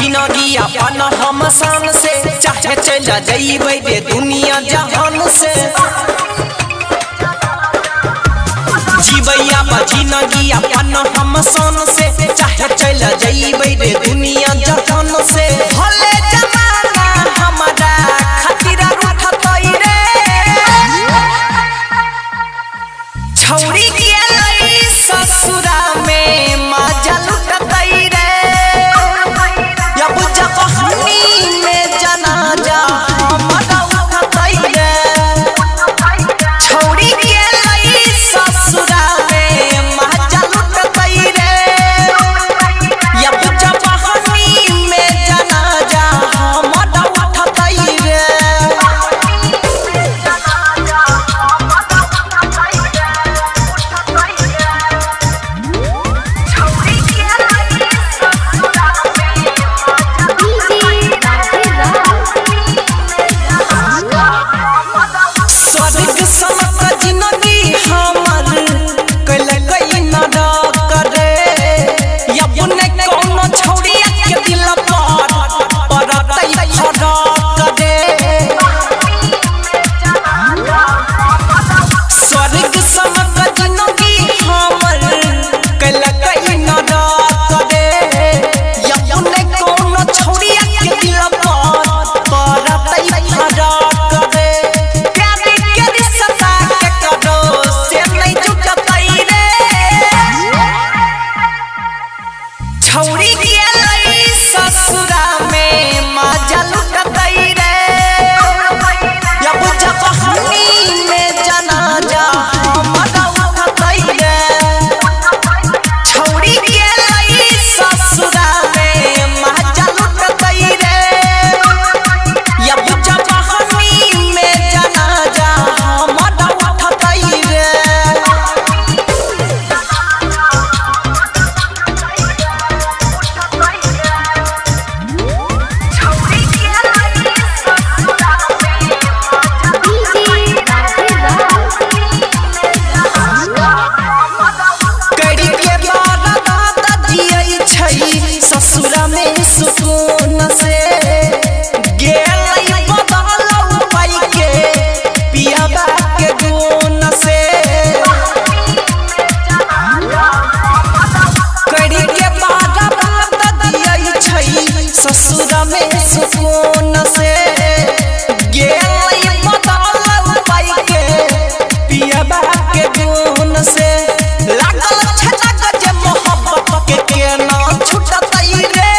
जिंदगी अपन हम शान से चाहे चला जाइबे रे दुनिया जहान से जीवैया बा जिंदगी अपन हम शान से चाहे चला जाइबे रे दुनिया जहान से भले जमाना हमारा खातिर रूठतई रे छौरी गेलै ससुरा में मजा लुटतई रे अब जब हनी में जनाजा हमारा उठतई रे छौरी गेलै ससुरा में मजा लुटतई रे अब जब हनी में जनाजा हमारा उठतई रे स्वर्ग समक जिंदगी हमर कलकई न करे अपने कौनो छौड़िया के दिल पर परतई फरक दे स्वर्ग समक जिंदगी हमर कलकई न करे अपने कौनो छौड़िया के दिल पर परतई फरक दे छौरी गेलै ससुरा में मजा लुटतई रे अब जब हनी में जनाजा हमारा उठतई रे छौरी गेलै ससुरा में मजा लुटतई रे अब जब हनी में जनाजा हमारा उठतई रे ससुरा में सुकून से गेलै बदलौ पाई के पियाबा के गुण से कड़ी के बात दियै छै ससुरा में सुकून से गेलै बदलौ पाई के पियाबा के गुण से लागल छटक जे मोहब्बत के केना छुटतई रे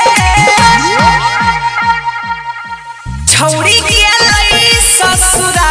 छौरी गेलै ससुरा